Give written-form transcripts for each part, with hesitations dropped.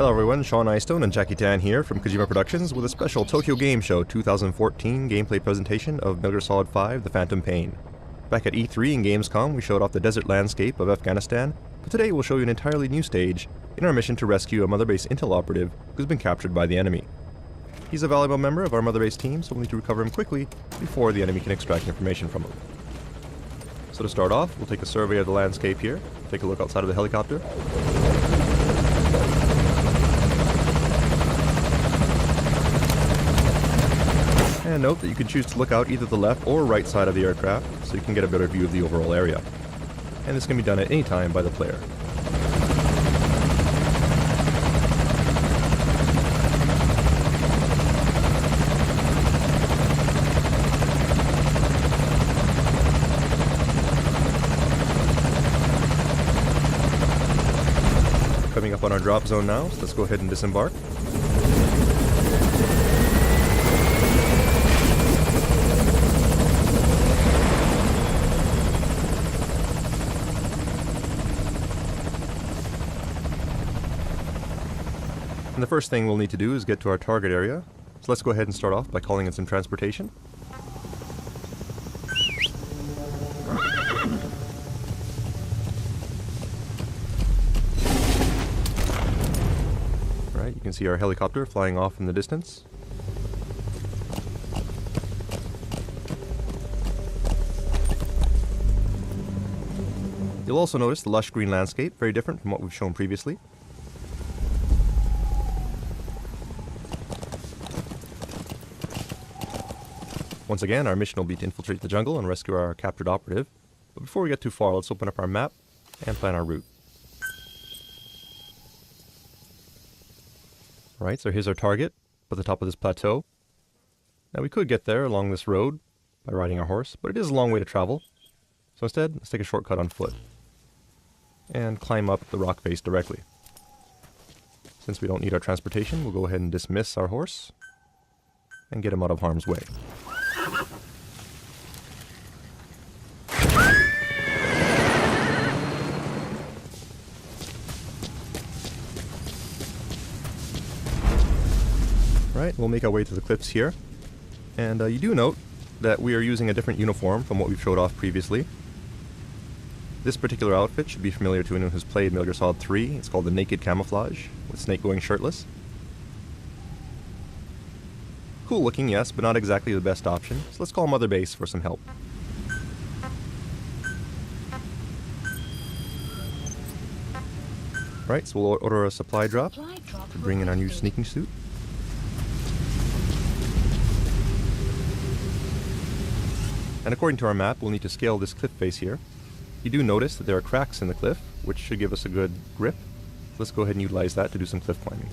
Hello everyone, Sean Eyestone and Jackie Tan here from Kojima Productions with a special Tokyo Game Show 2014 gameplay presentation of Metal Gear Solid 5 The Phantom Pain. Back at E3 and Gamescom we showed off the desert landscape of Afghanistan, but today we'll show you an entirely new stage in our mission to rescue a Mother Base Intel operative who's been captured by the enemy. He's a valuable member of our Mother Base team, so we'll need to recover him quickly before the enemy can extract information from him. So to start off, we'll take a survey of the landscape here, take a look outside of the helicopter. And note that you can choose to look out either the left or right side of the aircraft, so you can get a better view of the overall area. And this can be done at any time by the player. Coming up on our drop zone now, so let's go ahead and disembark. And the first thing we'll need to do is get to our target area. So let's go ahead and start off by calling in some transportation. Alright, you can see our helicopter flying off in the distance. You'll also notice the lush green landscape, very different from what we've shown previously. Once again, our mission will be to infiltrate the jungle and rescue our captured operative. But before we get too far, let's open up our map and plan our route. Alright, so here's our target, at the top of this plateau. Now we could get there along this road by riding our horse, but it is a long way to travel. So instead, let's take a shortcut on foot and climb up the rock face directly. Since we don't need our transportation, we'll go ahead and dismiss our horse and get him out of harm's way. Right, we'll make our way to the cliffs here, and you do note that we are using a different uniform from what we've showed off previously. This particular outfit should be familiar to anyone who's played Metal Gear Solid 3. It's called the Naked Camouflage, with Snake going shirtless. Cool looking, yes, but not exactly the best option, so let's call Mother Base for some help. Right, so we'll order a supply drop to bring in our new sneaking suit. And according to our map, we'll need to scale this cliff face here. You do notice that there are cracks in the cliff, which should give us a good grip. Let's go ahead and utilize that to do some cliff climbing.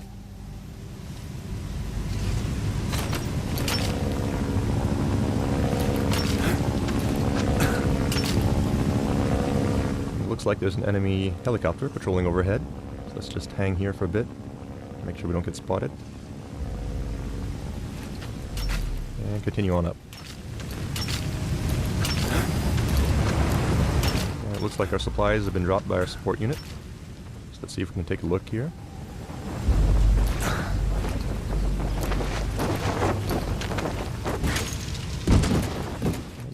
Looks like there's an enemy helicopter patrolling overhead, so let's just hang here for a bit, make sure we don't get spotted, and continue on up. And it looks like our supplies have been dropped by our support unit, so let's see if we can take a look here.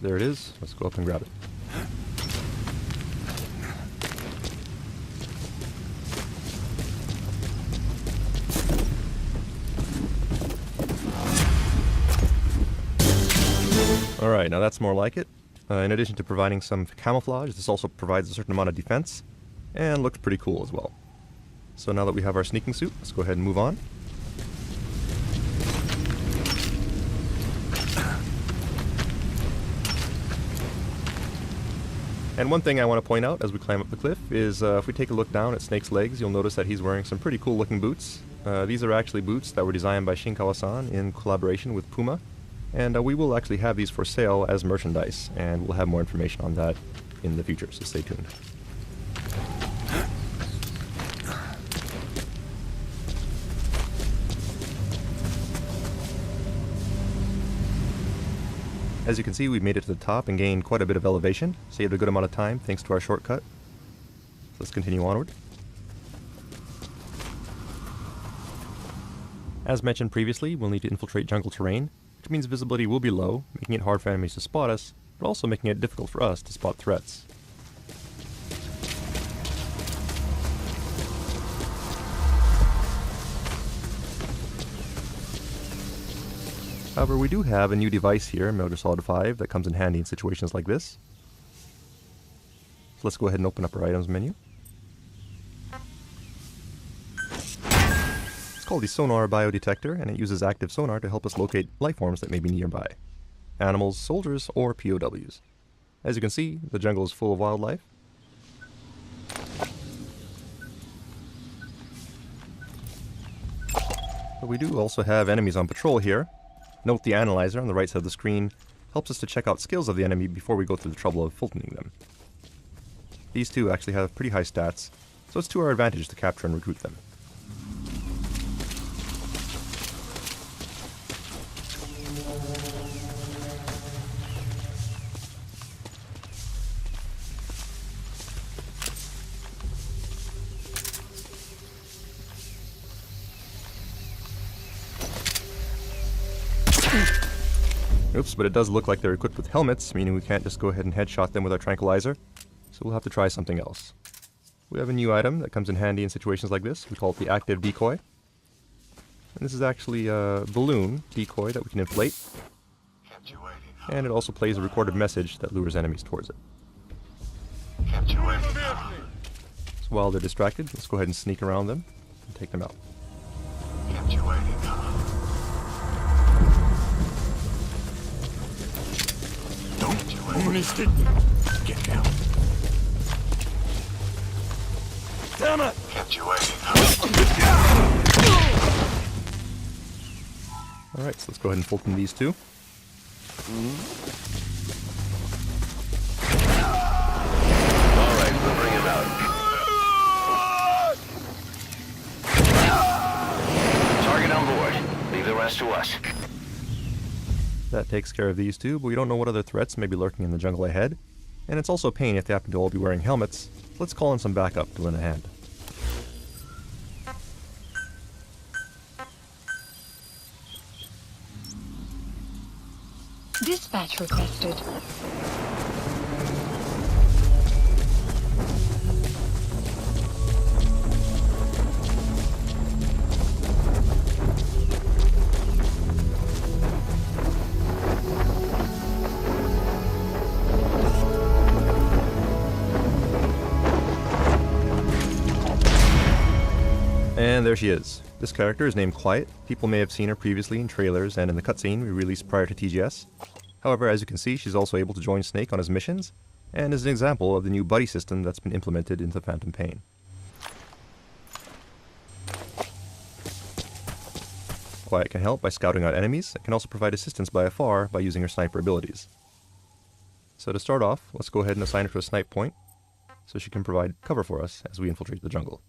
There it is, let's go up and grab it. Alright, now that's more like it. In addition to providing some camouflage, this also provides a certain amount of defense, and looks pretty cool as well. So now that we have our sneaking suit, let's go ahead and move on. And one thing I want to point out as we climb up the cliff is if we take a look down at Snake's legs, you'll notice that he's wearing some pretty cool looking boots. These are actually boots that were designed by Shinkawa-san in collaboration with Puma. And we will actually have these for sale as merchandise, and we'll have more information on that in the future, so stay tuned. As you can see, we've made it to the top and gained quite a bit of elevation, saved a good amount of time thanks to our shortcut. So let's continue onward. As mentioned previously, we'll need to infiltrate jungle terrain, which means visibility will be low, making it hard for enemies to spot us, but also making it difficult for us to spot threats. However, we do have a new device here in Metal Gear Solid 5 that comes in handy in situations like this. So let's go ahead and open up our items menu. It's called the Sonar Biodetector, and it uses active sonar to help us locate life forms that may be nearby. Animals, soldiers, or POWs. As you can see, the jungle is full of wildlife. But we do also have enemies on patrol here. Note the analyzer on the right side of the screen helps us to check out skills of the enemy before we go through the trouble of filtering them. These two actually have pretty high stats, so it's to our advantage to capture and recruit them. Oops, but it does look like they're equipped with helmets, meaning we can't just go ahead and headshot them with our tranquilizer, so we'll have to try something else. We have a new item that comes in handy in situations like this. We call it the Active Decoy. And this is actually a balloon decoy that we can inflate. And it also plays a recorded message that lures enemies towards it. So while they're distracted, let's go ahead and sneak around them and take them out. Get down. Damn it! Kept you waiting. Alright, so let's go ahead and Fulton these two. Alright, we'll bring him out. Target on board. Leave the rest to us. That takes care of these two, but we don't know what other threats may be lurking in the jungle ahead. And it's also a pain if they happen to all be wearing helmets. Let's call in some backup to lend a hand. Dispatch requested. And there she is. This character is named Quiet. People may have seen her previously in trailers and in the cutscene we released prior to TGS. However, as you can see, she's also able to join Snake on his missions, and is an example of the new buddy system that's been implemented into Phantom Pain. Quiet can help by scouting out enemies, and can also provide assistance by afar by using her sniper abilities. So to start off, let's go ahead and assign her to a snipe point, so she can provide cover for us as we infiltrate the jungle.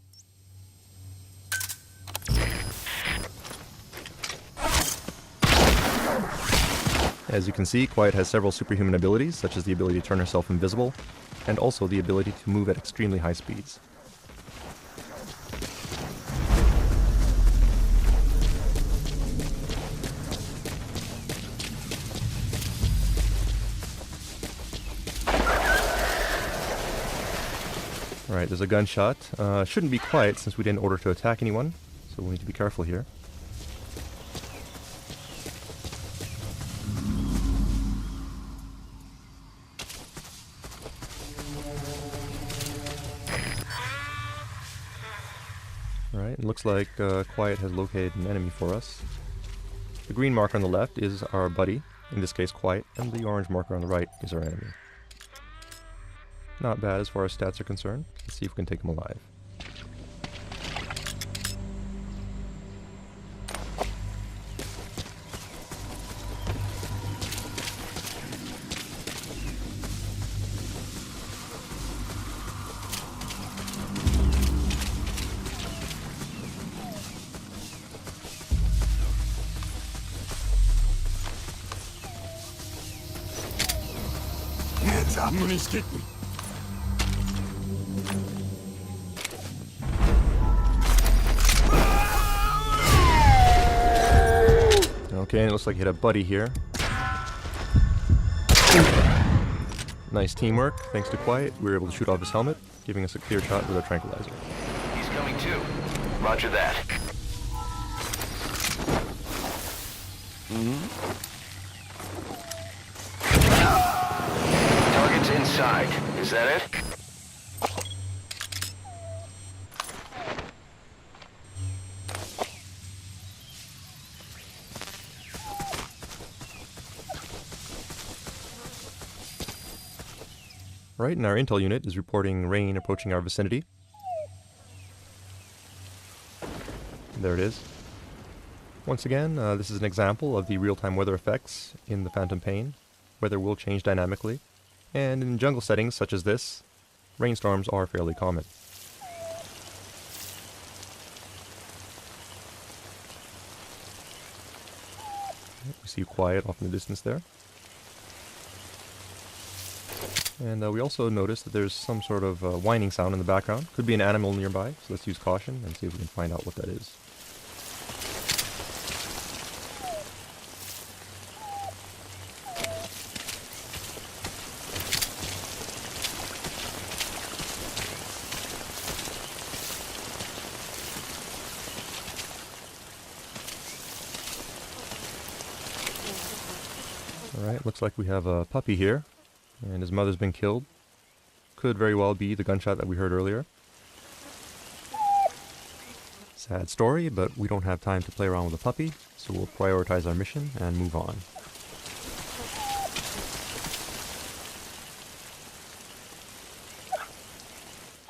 As you can see, Quiet has several superhuman abilities, such as the ability to turn herself invisible, and also the ability to move at extremely high speeds. Alright, there's a gunshot. Shouldn't be Quiet since we didn't order to attack anyone, so we'll need to be careful here. Alright, it looks like Quiet has located an enemy for us. The green marker on the left is our buddy, in this case Quiet, and the orange marker on the right is our enemy. Not bad as far as stats are concerned. Let's see if we can take him alive. Okay, and it looks like you hit a buddy here. Nice teamwork. Thanks to Quiet, we were able to shoot off his helmet, giving us a clear shot with our tranquilizer. He's coming too. Roger that. Target's inside. Is that it? Right, and our intel unit is reporting rain approaching our vicinity. There it is. Once again, this is an example of the real-time weather effects in the Phantom Pain. Weather will change dynamically, and in jungle settings such as this, rainstorms are fairly common. We see Quiet off in the distance there. And we also notice that there's some sort of whining sound in the background. Could be an animal nearby, so let's use caution and see if we can find out what that is. Alright, looks like we have a puppy here. And his mother's been killed. Could very well be the gunshot that we heard earlier. Sad story, but we don't have time to play around with the puppy, so we'll prioritize our mission and move on.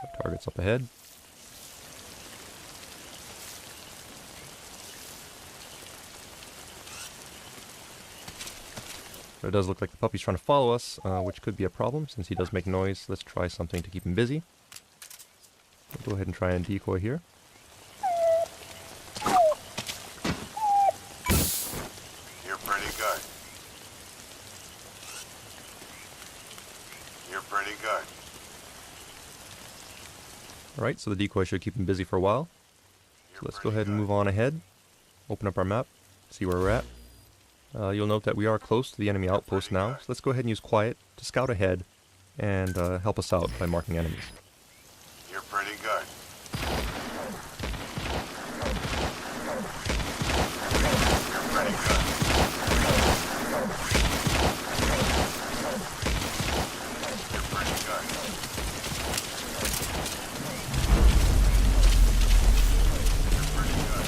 So target's up ahead. It does look like the puppy's trying to follow us, which could be a problem since he does make noise. Let's try something to keep him busy. We'll go ahead and try and decoy here. You're pretty good. You're pretty good. Alright, so the decoy should keep him busy for a while. So let's go ahead and move on ahead. Open up our map, see where we're at. You'll note that we are close to the enemy outpost now, so let's go ahead and use Quiet to scout ahead and help us out by marking enemies. You're pretty good. You're pretty good. You're pretty good. You're pretty good.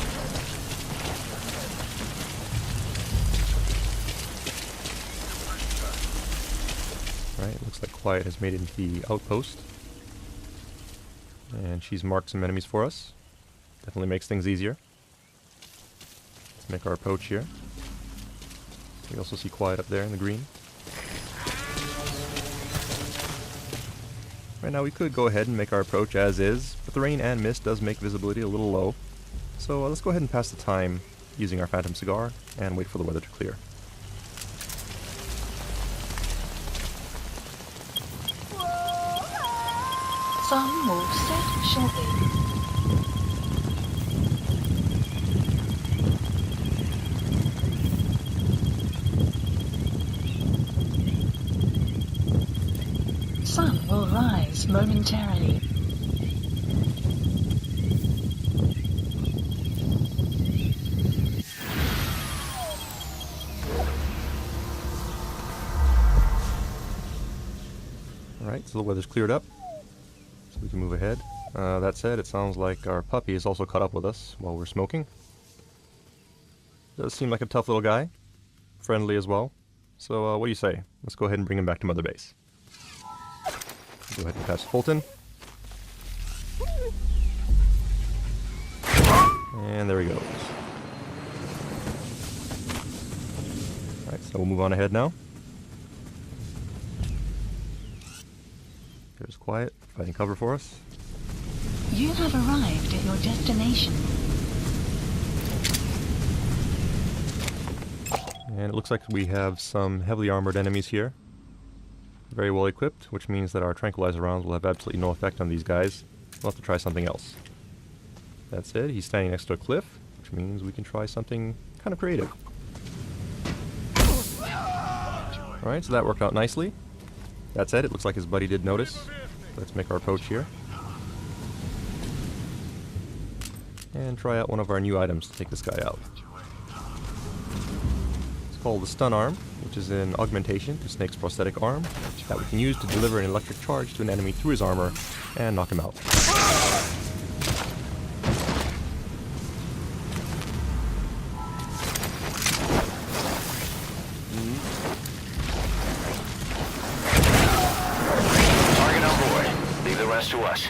Right, looks like Quiet has made it into the outpost. And she's marked some enemies for us. Definitely makes things easier. Let's make our approach here. We also see Quiet up there in the green. Right now we could go ahead and make our approach as is, but the rain and mist does make visibility a little low. So let's go ahead and pass the time using our Phantom Cigar and wait for the weather to clear. Some will set shortly. Sun will rise momentarily. Alright, so the weather's cleared up. So we can move ahead. That said, it sounds like our puppy is also caught up with us while we're smoking. Does seem like a tough little guy. Friendly as well. So what do you say? Let's go ahead and bring him back to Mother Base. Go ahead and pass Fulton. And there he goes. Alright, so we'll move on ahead now. There's Quiet, finding cover for us. You have arrived at your destination. And it looks like we have some heavily armored enemies here. Very well equipped, which means that our tranquilizer rounds will have absolutely no effect on these guys. We'll have to try something else. That said, he's standing next to a cliff, which means we can try something kind of creative. Alright, so that worked out nicely. That said, it looks like his buddy did notice. Let's make our approach here. And try out one of our new items to take this guy out. It's called the Stun Arm, which is an augmentation to Snake's prosthetic arm that we can use to deliver an electric charge to an enemy through his armor and knock him out. Target on board. Leave the rest to us.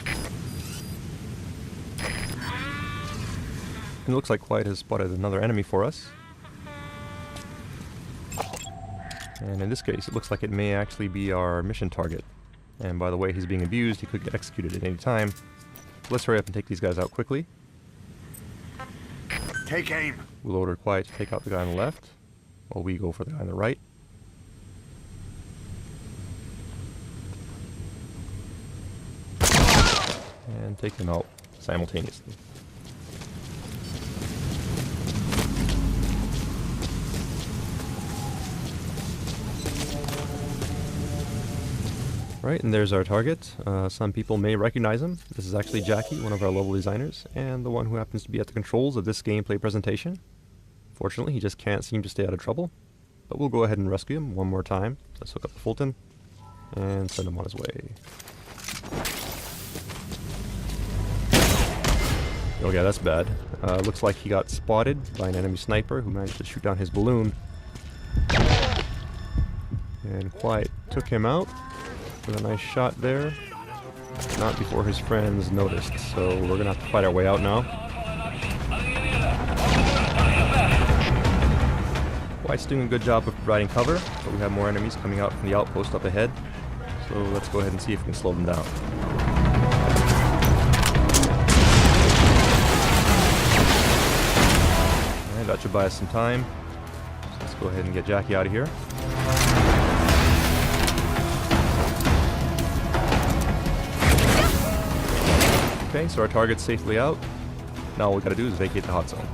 It looks like Quiet has spotted another enemy for us. And in this case, it looks like it may actually be our mission target. And by the way he's being abused, he could get executed at any time. So let's hurry up and take these guys out quickly. Take aim. We'll order Quiet to take out the guy on the left, while we go for the guy on the right. And take them out simultaneously. Right, and there's our target. Some people may recognize him. This is actually Jackie, one of our level designers, and the one who happens to be at the controls of this gameplay presentation. Fortunately, he just can't seem to stay out of trouble. But we'll go ahead and rescue him one more time. Let's hook up the Fulton and send him on his way. Oh yeah, that's bad. Looks like he got spotted by an enemy sniper who managed to shoot down his balloon. And Quiet took him out with a nice shot there. Not before his friends noticed, so we're gonna have to fight our way out now. Quiet's doing a good job of providing cover, but we have more enemies coming out from the outpost up ahead. So let's go ahead and see if we can slow them down. Alright, that should buy us some time. So let's go ahead and get Jackie out of here. Okay, so our target's safely out. Now all we gotta do is vacate the hot zone.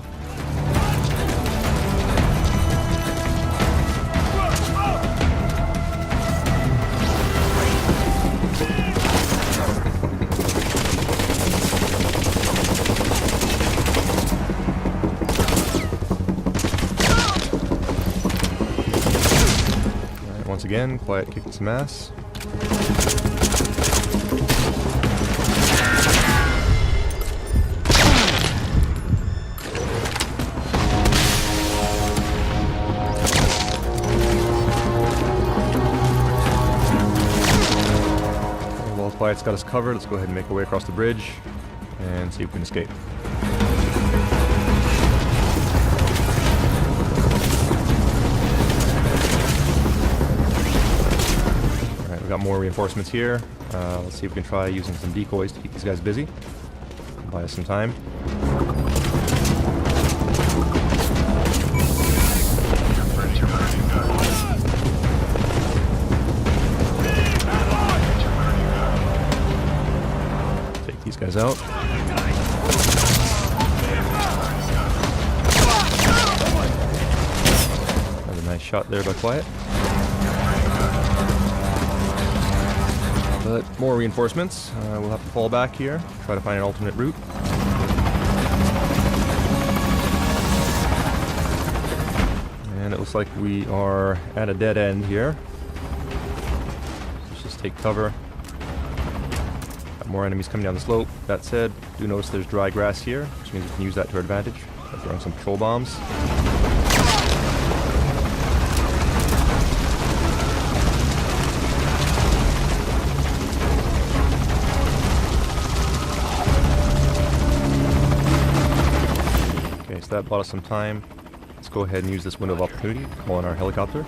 Alright, once again, Quiet kicking some ass. Quiet's got us covered. Let's go ahead and make our way across the bridge and see if we can escape. Alright, we got more reinforcements here. Let's see if we can try using some decoys to keep these guys busy. Buy us some time. These guys out. Another nice shot there by Quiet. But more reinforcements. We'll have to fall back here, try to find an alternate route. And it looks like we are at a dead end here. Let's just take cover. More enemies coming down the slope. That said, do notice there's dry grass here, which means we can use that to our advantage by throwing some patrol bombs. Okay, so that bought us some time. Let's go ahead and use this window of opportunity to call in our helicopter.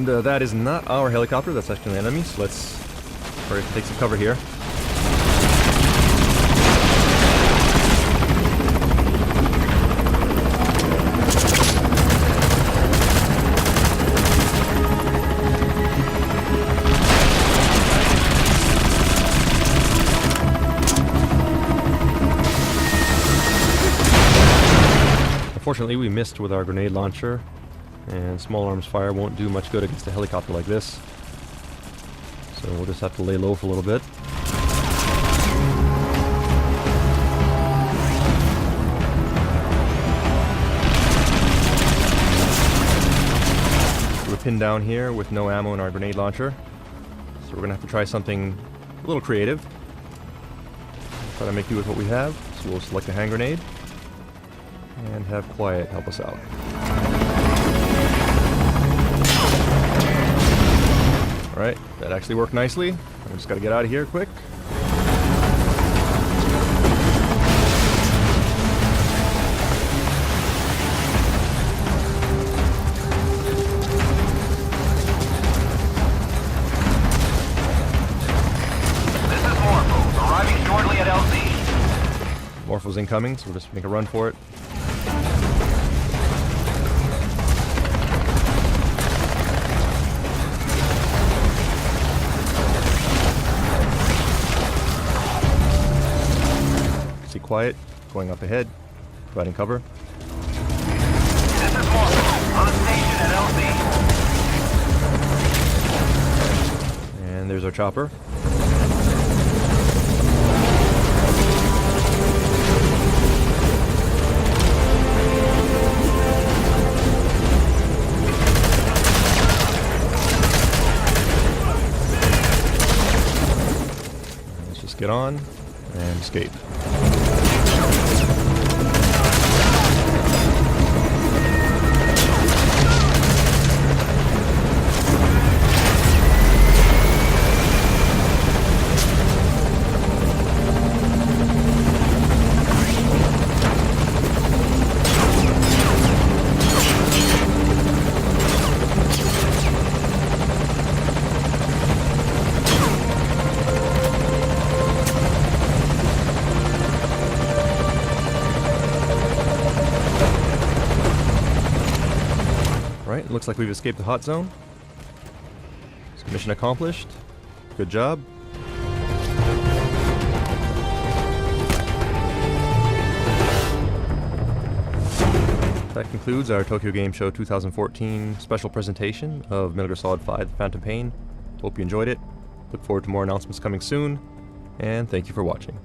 And that is not our helicopter, that's actually an enemy, so let's hurry up and take some cover here. Unfortunately, we missed with our grenade launcher, and small arms fire won't do much good against a helicopter like this. So we'll just have to lay low for a little bit. We're pinned down here with no ammo in our grenade launcher, so we're gonna have to try something a little creative. Try to make do with what we have. So we'll select a hand grenade and have Quiet help us out. Alright, that actually worked nicely. I just gotta get out of here quick. This is Morpho, arriving shortly at LZ. Morpho's incoming, so we'll just make a run for it. See Quiet going up ahead, providing cover. This is Morpho, on station at LZ. And there's our chopper. Let's just get on and escape. Right, looks like we've escaped the hot zone. So mission accomplished. Good job. That concludes our Tokyo Game Show 2014 special presentation of Metal Gear Solid 5: The Phantom Pain. Hope you enjoyed it. Look forward to more announcements coming soon, and thank you for watching.